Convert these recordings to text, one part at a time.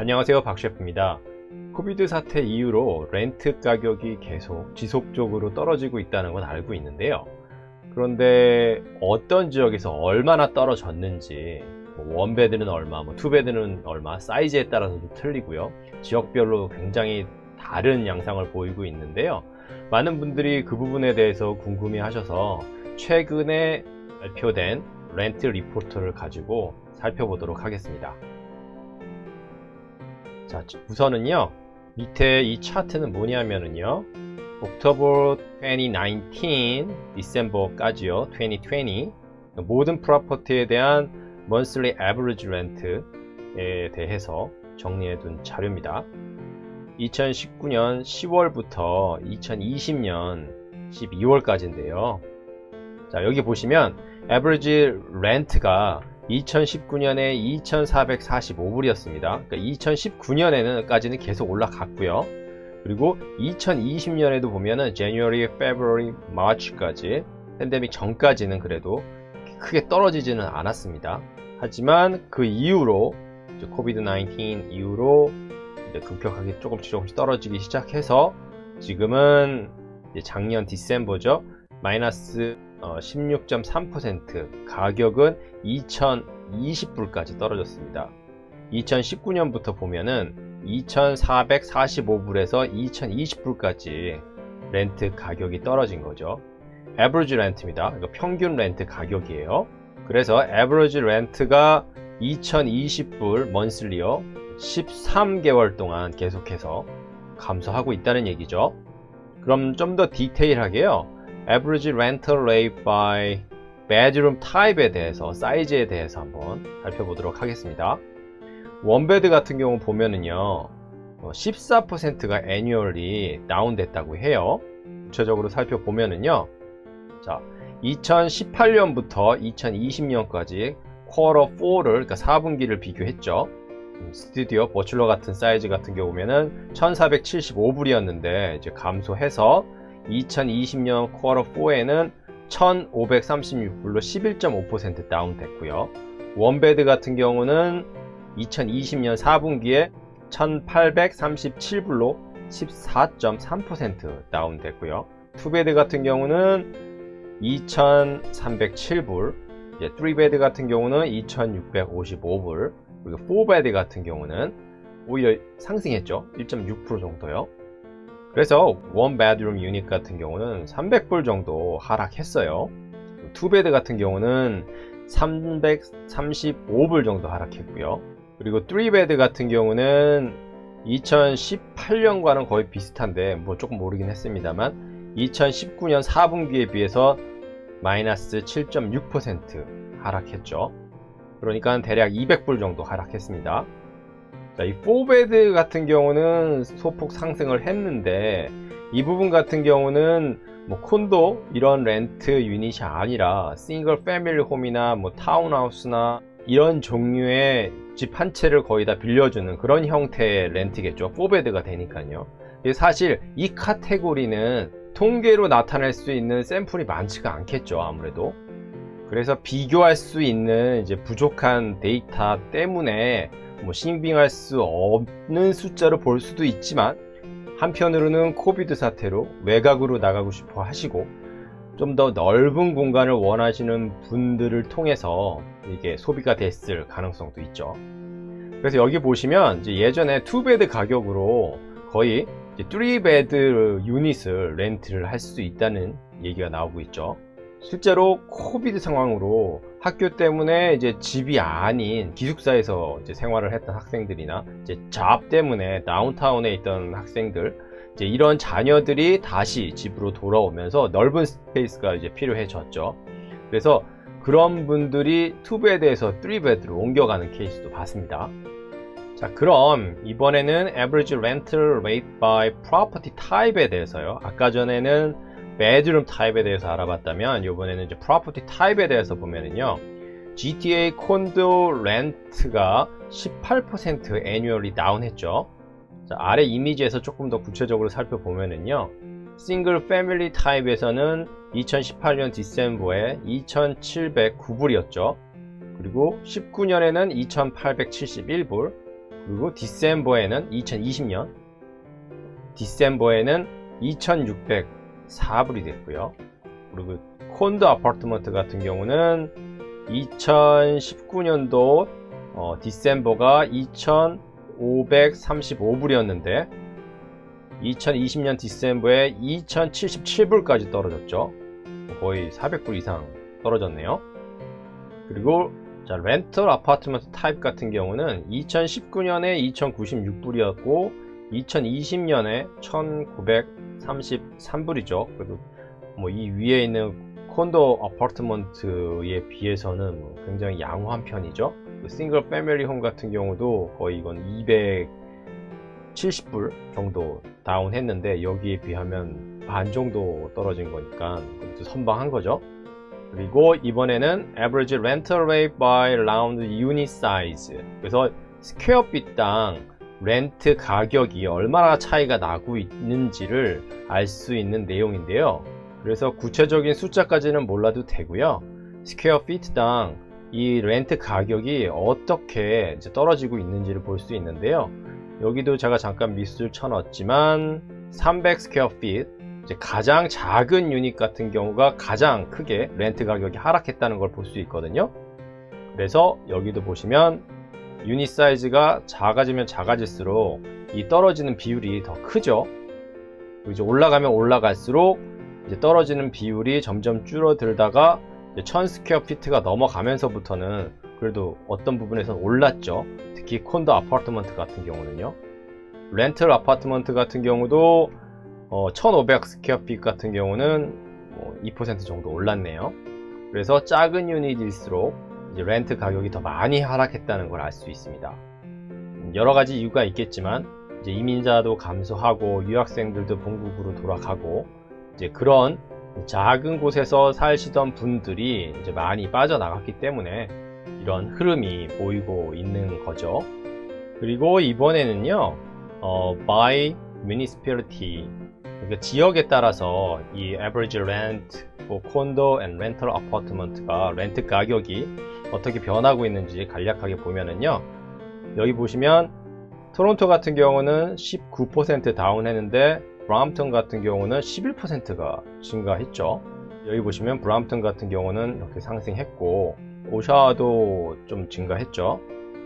안녕하세요, 박셰프입니다. 코비드 사태 이후로 렌트 가격이 계속 지속적으로 떨어지고 있다는 건 알고 있는데요. 그런데 어떤 지역에서 얼마나 떨어졌는지, 원베드는 얼마, 투베드는 얼마, 사이즈에 따라서도 틀리고요. 지역별로 굉장히 다른 양상을 보이고 있는데요. 많은 분들이 그 부분에 대해서 궁금해 하셔서 최근에 발표된 렌트 리포트를 가지고 살펴보도록 하겠습니다. 자, 우선은요, 밑에 이 차트는 뭐냐면은요, October 2019, December까지요, 2020 모든 프로퍼티에 대한 monthly average rent에 대해서 정리해 둔 자료입니다. 2019년 10월부터 2020년 12월까지인데요. 자, 여기 보시면 average rent가 2019년에 2,445불이었습니다. 그러니까 2019년에는까지는 계속 올라갔고요. 그리고 2020년에도 보면은 January, February, March까지 팬데믹 전까지는 그래도 크게 떨어지지는 않았습니다. 하지만 그 이후로 코비드-19 이후로 이제 급격하게 조금씩 떨어지기 시작해서 지금은 이제 작년 디셈버죠. 마이너스 16.3% 가격은 2020불까지 떨어졌습니다. 2019년부터 보면은 2445불에서 2020불까지 렌트 가격이 떨어진 거죠. average 렌트입니다. 이거 평균 렌트 가격이에요. 그래서 average 렌트가 2020불 먼슬리요. 13개월 동안 계속해서 감소하고 있다는 얘기죠. 그럼 좀 더 디테일하게요. Average rental rate by bedroom type에 대해서, 사이즈에 대해서 한번 살펴보도록 하겠습니다. 원베드 같은 경우 보면은요, 14%가 annually 다운됐다고 해요. 구체적으로 살펴보면은요, 자, 2018년부터 2020년까지 쿼터 4를, 그러니까 4분기를 비교했죠. 스튜디오, 버출러 같은 사이즈 같은 경우에는 1475불이었는데 이제 감소해서 2020년 쿼터 4에는 1536불로 11.5% 다운됐고요. 원베드 같은 경우는 2020년 4분기에 1837불로 14.3% 다운됐고요. 투베드 같은 경우는 2307불, 3베드 같은 경우는 2655불, 그리고 4베드 같은 경우는 오히려 상승했죠. 1.6% 정도요. 그래서 원 베드룸 유닛 같은 경우는 300불 정도 하락했어요. 2베드 같은 경우는 335불 정도 하락했고요. 그리고 3베드 같은 경우는 2018년과는 거의 비슷한데 뭐 조금 오르긴 했습니다만 2019년 4분기에 비해서 마이너스 7.6% 하락했죠. 그러니까 대략 200불 정도 하락했습니다. 자, 이 4베드 같은 경우는 소폭 상승을 했는데 이 부분 같은 경우는 뭐 콘도 이런 렌트 유닛이 아니라 싱글 패밀리 홈이나 뭐 타운하우스나 이런 종류의 집 한 채를 거의 다 빌려주는 그런 형태의 렌트겠죠. 4베드가 되니까요. 사실 이 카테고리는 통계로 나타낼 수 있는 샘플이 많지가 않겠죠. 아무래도. 그래서 비교할 수 있는 이제 부족한 데이터 때문에 뭐 신빙할 수 없는 숫자로 볼 수도 있지만 한편으로는 코비드 사태로 외곽으로 나가고 싶어 하시고 좀 더 넓은 공간을 원하시는 분들을 통해서 이게 소비가 됐을 가능성도 있죠. 그래서 여기 보시면 이제 예전에 2베드 가격으로 거의 3베드 유닛을 렌트를 할 수 있다는 얘기가 나오고 있죠. 실제로 코비드 상황으로 학교 때문에 이제 집이 아닌 기숙사에서 이제 생활을 했던 학생들이나 이제 잡 때문에 다운타운에 있던 학생들, 이제 이런 자녀들이 다시 집으로 돌아오면서 넓은 스페이스가 이제 필요해졌죠. 그래서 그런 분들이 2베드에서 3베드로 옮겨가는 케이스도 봤습니다. 자, 그럼 이번에는 average rental rate by property type에 대해서요. 아까 전에는 베드룸 타입에 대해서 알아봤다면 이번에는 이제 프로퍼티 타입에 대해서 보면은요, GTA 콘도 렌트가 18% annually 다운했죠. 자, 아래 이미지에서 조금 더 구체적으로 살펴보면은요, 싱글 패밀리 타입에서는 2018년 디셈버에 2,709불이었죠. 그리고 19년에는 2,871불, 그리고 디셈버에는 2020년 디셈버에는 2,604불이 됐고요. 그리고 콘도 아파트먼트 같은 경우는 2019년도 디셈버가 2,535불이었는데 2020년 디셈버에 2,077불까지 떨어졌죠. 거의 400불 이상 떨어졌네요. 그리고 자, 렌털 아파트먼트 타입 같은 경우는 2019년에 2,096불이었고 2020년에 1,933불이죠. 그래도 뭐 이 위에 있는 콘도 아파트먼트에 비해서는 굉장히 양호한 편이죠. 싱글 패밀리 홈 같은 경우도 거의 이건 270불 정도 다운했는데 여기에 비하면 반 정도 떨어진 거니까 그것도 선방한 거죠. 그리고 이번에는 average rental rate by round unit size. 그래서 스퀘어핏당 렌트 가격이 얼마나 차이가 나고 있는지를 알 수 있는 내용인데요. 그래서 구체적인 숫자까지는 몰라도 되고요. 스퀘어핏당 이 렌트 가격이 어떻게 이제 떨어지고 있는지를 볼 수 있는데요. 여기도 제가 잠깐 밑줄 쳐놨지만 300 스퀘어핏 이제 가장 작은 유닛 같은 경우가 가장 크게 렌트 가격이 하락했다는 걸 볼 수 있거든요. 그래서 여기도 보시면 유닛 사이즈가 작아지면 작아질수록 이 떨어지는 비율이 더 크죠. 그리고 이제 올라가면 올라갈수록 이제 떨어지는 비율이 점점 줄어들다가 1000 스퀘어피트가 넘어가면서부터는 그래도 어떤 부분에서는 올랐죠. 특히 콘도 아파트먼트 같은 경우는요. 렌털 아파트먼트 같은 경우도 1500 스퀘어핏 같은 경우는 2% 정도 올랐네요. 그래서 작은 유닛일수록 이제 렌트 가격이 더 많이 하락했다는 걸 알 수 있습니다. 여러 가지 이유가 있겠지만 이제 이민자도 감소하고 유학생들도 본국으로 돌아가고 이제 그런 작은 곳에서 사시던 분들이 이제 많이 빠져나갔기 때문에 이런 흐름이 보이고 있는 거죠. 그리고 이번에는요, by municipality, 그러니까 지역에 따라서 이 average rent for condo and rental apartment가 렌트 가격이 어떻게 변하고 있는지 간략하게 보면은요, 여기 보시면 토론토 같은 경우는 19% 다운했는데 브람프턴 같은 경우는 11%가 증가했죠. 여기 보시면 브람프턴 같은 경우는 이렇게 상승했고 오샤도 좀 증가했죠.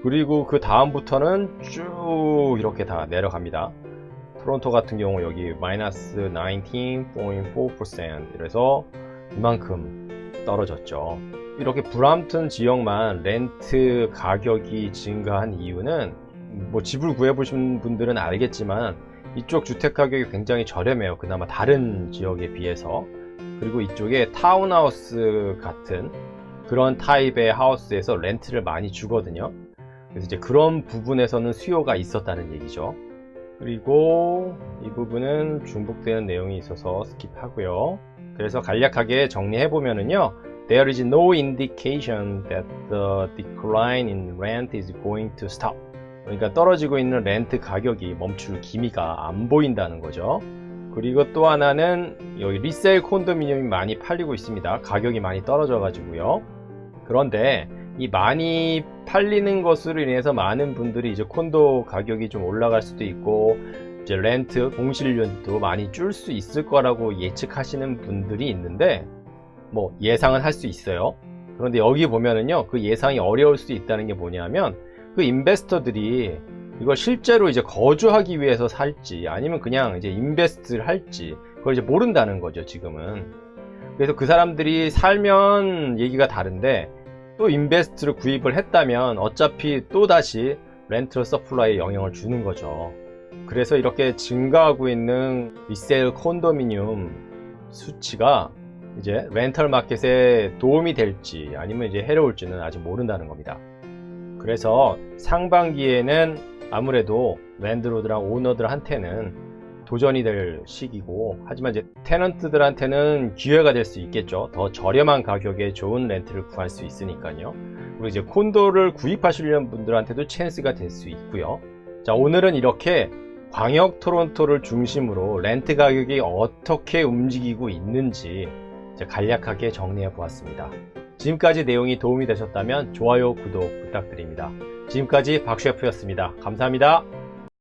그리고 그 다음부터는 쭉 이렇게 다 내려갑니다. 토론토 같은 경우 여기 마이너스 19.4%, 그래서 이만큼 떨어졌죠. 이렇게 브람프턴 지역만 렌트 가격이 증가한 이유는 뭐 집을 구해보신 분들은 알겠지만 이쪽 주택 가격이 굉장히 저렴해요. 그나마 다른 지역에 비해서. 그리고 이쪽에 타운하우스 같은 그런 타입의 하우스에서 렌트를 많이 주거든요. 그래서 이제 그런 부분에서는 수요가 있었다는 얘기죠. 그리고 이 부분은 중복되는 내용이 있어서 스킵하고요. 그래서 간략하게 정리해보면은요, There is no indication that the decline in rent is going to stop. 그러니까 떨어지고 있는 렌트 가격이 멈출 기미가 안 보인다는 거죠. 그리고 또 하나는 여기 리세일 콘도미니엄이 많이 팔리고 있습니다. 가격이 많이 떨어져 가지고요. 그런데 이 많이 팔리는 것으로 인해서 많은 분들이 이제 콘도 가격이 좀 올라갈 수도 있고 이제 렌트 공실료도 많이 줄 수 있을 거라고 예측하시는 분들이 있는데 뭐 예상은 할 수 있어요. 그런데 여기 보면은요, 그 예상이 어려울 수 있다는 게 뭐냐면 그 인베스터들이 이걸 실제로 이제 거주하기 위해서 살지 아니면 그냥 이제 인베스트를 할지 그걸 이제 모른다는 거죠, 지금은. 그래서 그 사람들이 살면 얘기가 다른데 또 인베스트를 구입을 했다면 어차피 또 다시 렌트 서플라이에 영향을 주는 거죠. 그래서 이렇게 증가하고 있는 리세일 콘도미니엄 수치가 이제 렌털 마켓에 도움이 될지 아니면 이제 해로울지는 아직 모른다는 겁니다. 그래서 상반기에는 아무래도 랜드로드랑 오너들한테는 도전이 될 시기고, 하지만 이제 테넌트들한테는 기회가 될 수 있겠죠. 더 저렴한 가격에 좋은 렌트를 구할 수 있으니까요. 그리고 이제 콘도를 구입하시려는 분들한테도 찬스가 될 수 있고요. 자, 오늘은 이렇게 광역 토론토를 중심으로 렌트 가격이 어떻게 움직이고 있는지 간략하게 정리해 보았습니다. 지금까지 내용이 도움이 되셨다면 좋아요, 구독 부탁드립니다. 지금까지 박셰프였습니다. 감사합니다.